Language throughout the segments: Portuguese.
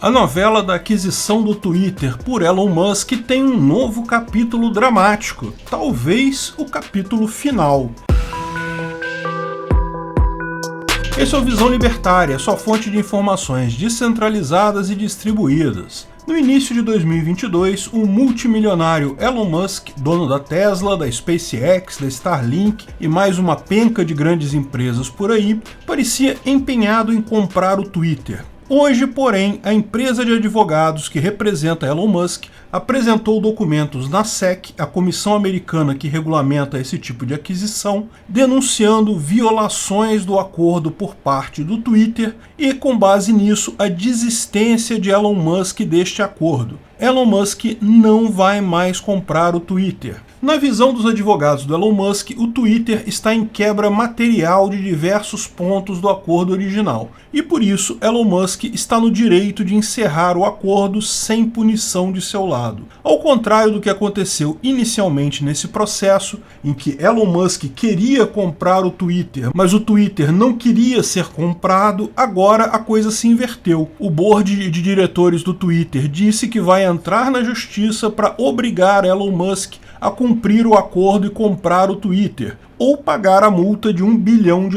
A novela da aquisição do Twitter por Elon Musk tem um novo capítulo dramático, talvez o capítulo final. Esse é o Visão Libertária, sua fonte de informações descentralizadas e distribuídas. No início de 2022, o multimilionário Elon Musk, dono da Tesla, da SpaceX, da Starlink e mais uma penca de grandes empresas por aí, parecia empenhado em comprar o Twitter. Hoje, porém, a empresa de advogados que representa Elon Musk apresentou documentos na SEC, a comissão americana que regulamenta esse tipo de aquisição, denunciando violações do acordo por parte do Twitter e, com base nisso, a desistência de Elon Musk deste acordo. Elon Musk não vai mais comprar o Twitter. Na visão dos advogados do Elon Musk, o Twitter está em quebra material de diversos pontos do acordo original, e por isso Elon Musk está no direito de encerrar o acordo sem punição de seu lado. Ao contrário do que aconteceu inicialmente nesse processo, em que Elon Musk queria comprar o Twitter, mas o Twitter não queria ser comprado, agora a coisa se inverteu. O board de diretores do Twitter disse que vai entrar na justiça para obrigar Elon Musk a cumprir o acordo e comprar o Twitter, ou pagar a multa de $1 bilhão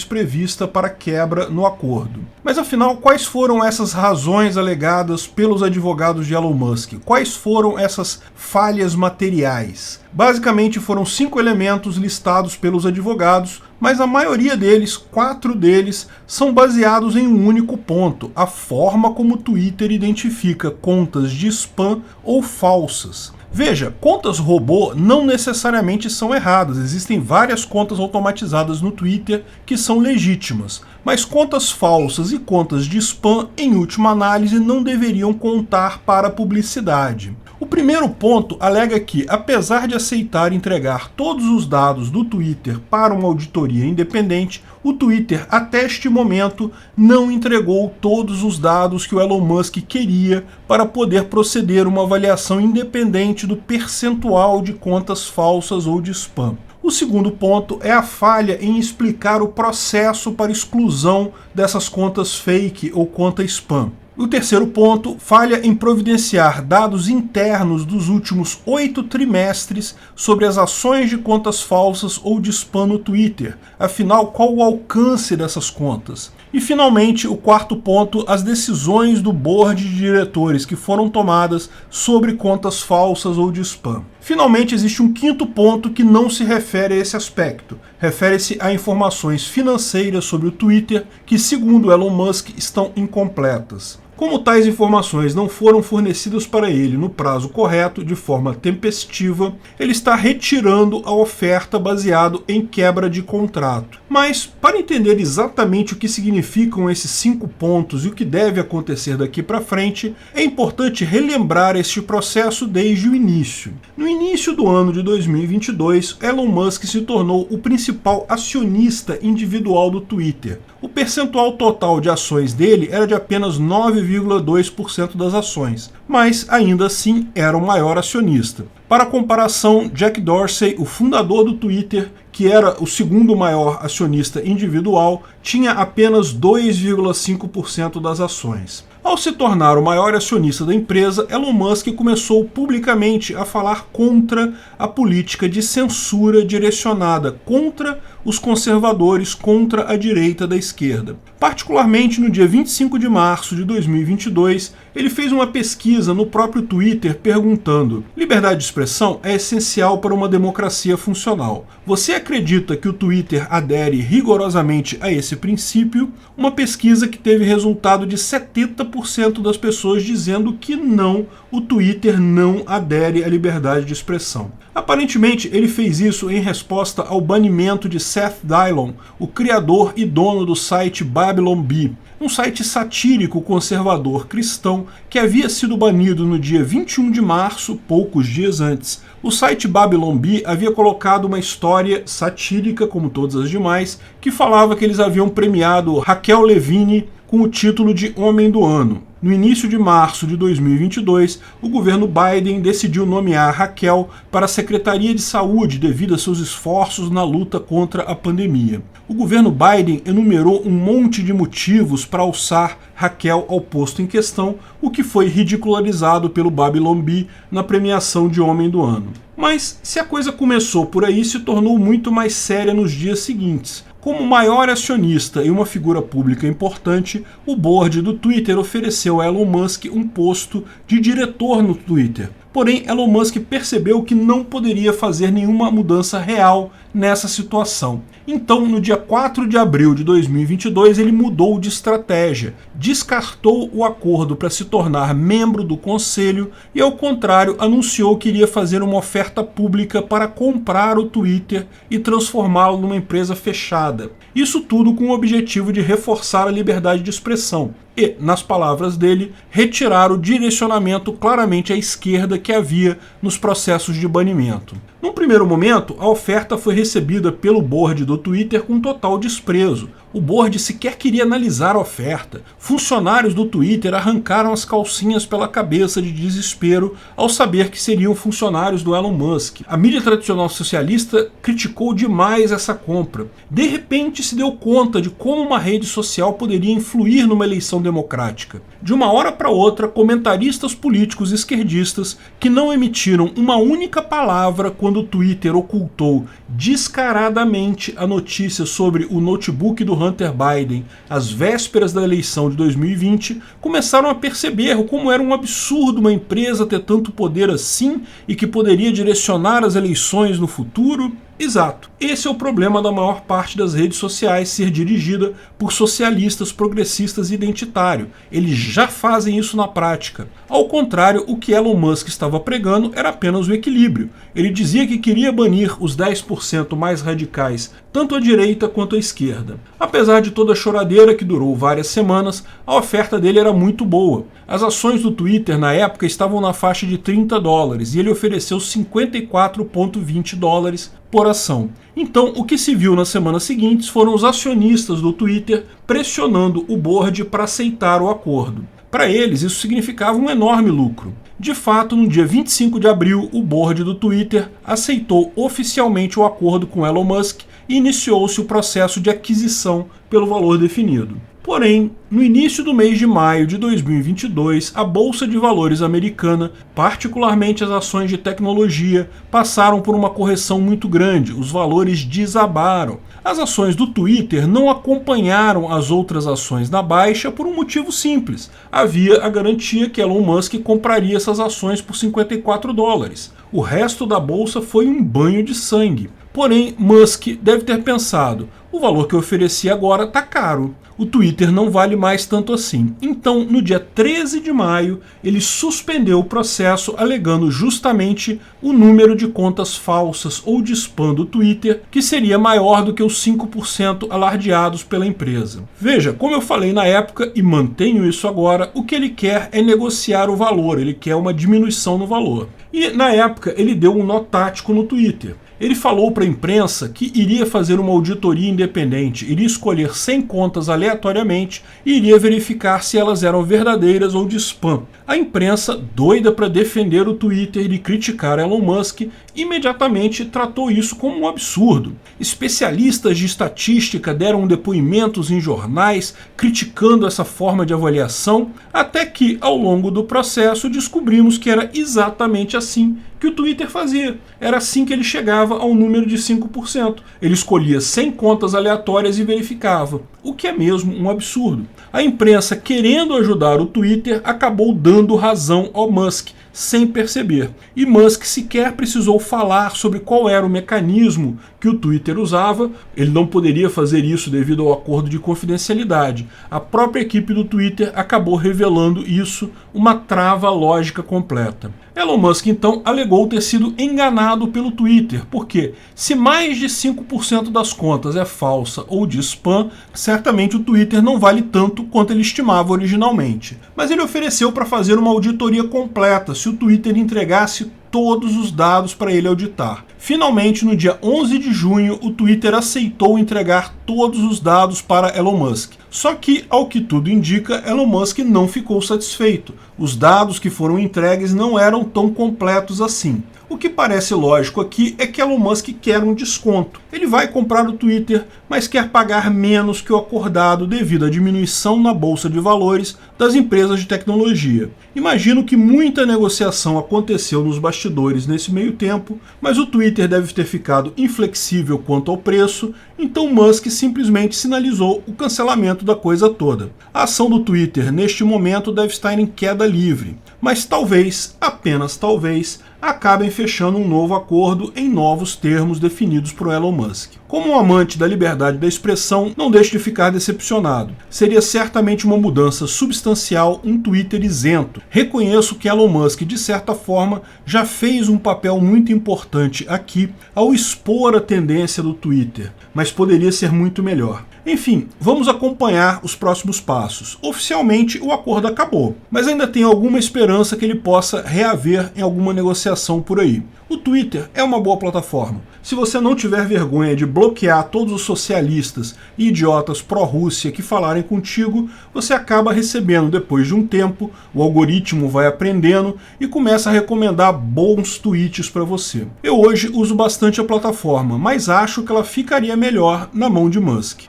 prevista para quebra no acordo. Mas afinal, quais foram essas razões alegadas pelos advogados de Elon Musk? Quais foram essas falhas materiais? Basicamente foram 5 elementos listados pelos advogados, mas a maioria deles, 4 deles, são baseados em um único ponto: a forma como o Twitter identifica contas de spam ou falsas. Veja, contas robô não necessariamente são erradas, existem várias contas automatizadas no Twitter que são legítimas, mas contas falsas e contas de spam, em última análise, não deveriam contar para a publicidade. O primeiro ponto alega que, apesar de aceitar entregar todos os dados do Twitter para uma auditoria independente, o Twitter, até este momento, não entregou todos os dados que o Elon Musk queria para poder proceder uma avaliação independente do percentual de contas falsas ou de spam. O segundo ponto é a falha em explicar o processo para exclusão dessas contas fake ou conta spam. O terceiro ponto, falha em providenciar dados internos dos últimos 8 trimestres sobre as ações de contas falsas ou de spam no Twitter. Afinal, qual o alcance dessas contas? E finalmente, o quarto ponto, as decisões do board de diretores que foram tomadas sobre contas falsas ou de spam. Finalmente, existe um quinto ponto que não se refere a esse aspecto. Refere-se a informações financeiras sobre o Twitter que, segundo Elon Musk, estão incompletas. Como tais informações não foram fornecidas para ele no prazo correto, de forma tempestiva, ele está retirando a oferta baseado em quebra de contrato. Mas, para entender exatamente o que significam esses 5 pontos e o que deve acontecer daqui para frente, é importante relembrar este processo desde o início. No início do ano de 2022, Elon Musk se tornou o principal acionista individual do Twitter. O percentual total de ações dele era de apenas 9,2% das ações, mas ainda assim era o maior acionista. Para comparação, Jack Dorsey, o fundador do Twitter, que era o segundo maior acionista individual, tinha apenas 2,5% das ações. Ao se tornar o maior acionista da empresa, Elon Musk começou publicamente a falar contra a política de censura direcionada contra os conservadores, contra a direita da esquerda. Particularmente no dia 25 de março de 2022, ele fez uma pesquisa no próprio Twitter perguntando: liberdade de expressão é essencial para uma democracia funcional. Você acredita que o Twitter adere rigorosamente a esse princípio? Uma pesquisa que teve resultado de 70% das pessoas dizendo que não, o Twitter não adere à liberdade de expressão. Aparentemente, ele fez isso em resposta ao banimento de Seth Dillon, o criador e dono do site Babylon Bee, um site satírico conservador cristão que havia sido banido no dia 21 de março, poucos dias antes. O site Babylon Bee havia colocado uma história satírica, como todas as demais, que falava que eles haviam premiado Raquel Levine com o título de Homem do Ano. No início de março de 2022, o governo Biden decidiu nomear Raquel para a Secretaria de Saúde devido a seus esforços na luta contra a pandemia. O governo Biden enumerou um monte de motivos para alçar Raquel ao posto em questão, o que foi ridicularizado pelo Babylon Bee na premiação de Homem do Ano. Mas, se a coisa começou por aí, se tornou muito mais séria nos dias seguintes. Como maior acionista e uma figura pública importante, o board do Twitter ofereceu a Elon Musk um posto de diretor no Twitter. Porém, Elon Musk percebeu que não poderia fazer nenhuma mudança real nessa situação. Então, no dia 4 de abril de 2022, ele mudou de estratégia, descartou o acordo para se tornar membro do conselho e, ao contrário, anunciou que iria fazer uma oferta pública para comprar o Twitter e transformá-lo numa empresa fechada. Isso tudo com o objetivo de reforçar a liberdade de expressão e, nas palavras dele, retirar o direcionamento claramente à esquerda que havia nos processos de banimento. Num primeiro momento, a oferta foi recebida pelo board do Twitter com total desprezo. O board sequer queria analisar a oferta. Funcionários do Twitter arrancaram as calcinhas pela cabeça de desespero ao saber que seriam funcionários do Elon Musk. A mídia tradicional socialista criticou demais essa compra. De repente se deu conta de como uma rede social poderia influir numa eleição democrática. De uma hora para outra, comentaristas políticos esquerdistas que não emitiram uma única palavra quando o Twitter ocultou descaradamente a notícia sobre o notebook do Hunter Biden às vésperas da eleição de 2020, começaram a perceber como era um absurdo uma empresa ter tanto poder assim e que poderia direcionar as eleições no futuro. Exato. Esse é o problema da maior parte das redes sociais ser dirigida por socialistas, progressistas e identitários. Eles já fazem isso na prática. Ao contrário, o que Elon Musk estava pregando era apenas o equilíbrio. Ele dizia que queria banir os 10% mais radicais, tanto à direita quanto à esquerda. Apesar de toda a choradeira que durou várias semanas, a oferta dele era muito boa. As ações do Twitter na época estavam na faixa de $30 e ele ofereceu $54,20 por ação. Então, o que se viu nas semanas seguintes foram os acionistas do Twitter pressionando o board para aceitar o acordo. Para eles, isso significava um enorme lucro. De fato, no dia 25 de abril, o board do Twitter aceitou oficialmente o acordo com Elon Musk e iniciou-se o processo de aquisição pelo valor definido. Porém, no início do mês de maio de 2022, a Bolsa de Valores americana, particularmente as ações de tecnologia, passaram por uma correção muito grande, os valores desabaram. As ações do Twitter não acompanharam as outras ações na baixa por um motivo simples. Havia a garantia que Elon Musk compraria essas ações por $54. O resto da bolsa foi um banho de sangue. Porém, Musk deve ter pensado, o valor que eu ofereci agora está caro. O Twitter não vale mais tanto assim. Então, no dia 13 de maio, ele suspendeu o processo alegando justamente o número de contas falsas ou de spam do Twitter, que seria maior do que os 5% alardeados pela empresa. Veja, como eu falei na época e mantenho isso agora, o que ele quer é negociar o valor, ele quer uma diminuição no valor. E na época ele deu um nó tático no Twitter. Ele falou para a imprensa que iria fazer uma auditoria independente, iria escolher 100 contas aleatoriamente e iria verificar se elas eram verdadeiras ou de spam. A imprensa, doida para defender o Twitter e criticar Elon Musk, imediatamente tratou isso como um absurdo. Especialistas de estatística deram depoimentos em jornais criticando essa forma de avaliação, até que, ao longo do processo, descobrimos que era exatamente assim que o Twitter fazia. Era assim que ele chegava ao número de 5%. Ele escolhia 100 contas aleatórias e verificava, o que é mesmo um absurdo. A imprensa, querendo ajudar o Twitter, acabou dando razão ao Musk, sem perceber. E Musk sequer precisou falar sobre qual era o mecanismo que o Twitter usava. Ele não poderia fazer isso devido ao acordo de confidencialidade. A própria equipe do Twitter acabou revelando isso, uma trava lógica completa. Elon Musk, então, alegou ter sido enganado pelo Twitter, porque se mais de 5% das contas é falsa ou de spam, certamente o Twitter não vale tanto quanto ele estimava originalmente. Mas ele ofereceu para fazer uma auditoria completa se o Twitter entregasse todos os dados para ele auditar. Finalmente, no dia 11 de junho, o Twitter aceitou entregar todos os dados para Elon Musk. Só que, ao que tudo indica, Elon Musk não ficou satisfeito. Os dados que foram entregues não eram tão completos assim. O que parece lógico aqui é que Elon Musk quer um desconto. Ele vai comprar o Twitter, mas quer pagar menos que o acordado devido à diminuição na bolsa de valores das empresas de tecnologia. Imagino que muita negociação aconteceu nos bastidores nesse meio tempo, mas o Twitter deve ter ficado inflexível quanto ao preço, então Musk simplesmente sinalizou o cancelamento da coisa toda. A ação do Twitter neste momento deve estar em queda livre, mas talvez, apenas talvez, acabem fechando um novo acordo em novos termos definidos por Elon Musk. Como um amante da liberdade da expressão, não deixe de ficar decepcionado. Seria certamente uma mudança substancial um Twitter isento. Reconheço que Elon Musk, de certa forma, já fez um papel muito importante aqui ao expor a tendência do Twitter, mas poderia ser muito melhor. Enfim, vamos acompanhar os próximos passos. Oficialmente, o acordo acabou, mas ainda tem alguma esperança que ele possa reaver em alguma negociação por aí. O Twitter é uma boa plataforma. Se você não tiver vergonha de bloquear todos os socialistas e idiotas pró-Rússia que falarem contigo, você acaba recebendo, depois de um tempo, o algoritmo vai aprendendo e começa a recomendar bons tweets para você. Eu hoje uso bastante a plataforma, mas acho que ela ficaria melhor na mão de Musk.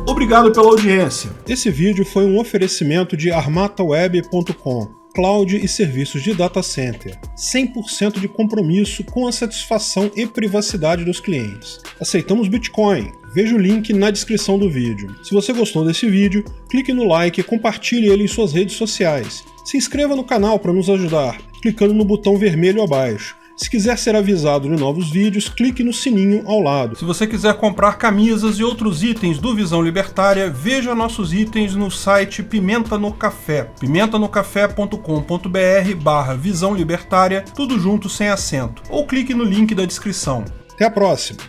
Obrigado pela audiência. Esse vídeo foi um oferecimento de armataweb.com. Cloud e serviços de data center, 100% de compromisso com a satisfação e privacidade dos clientes. Aceitamos Bitcoin, veja o link na descrição do vídeo. Se você gostou desse vídeo, clique no like e compartilhe ele em suas redes sociais. Se inscreva no canal para nos ajudar, clicando no botão vermelho abaixo. Se quiser ser avisado de novos vídeos, clique no sininho ao lado. Se você quiser comprar camisas e outros itens do Visão Libertária, veja nossos itens no site Pimenta no Café, pimentanocafé.com.br/Visão Libertária, tudo junto sem acento, ou clique no link da descrição. Até a próxima!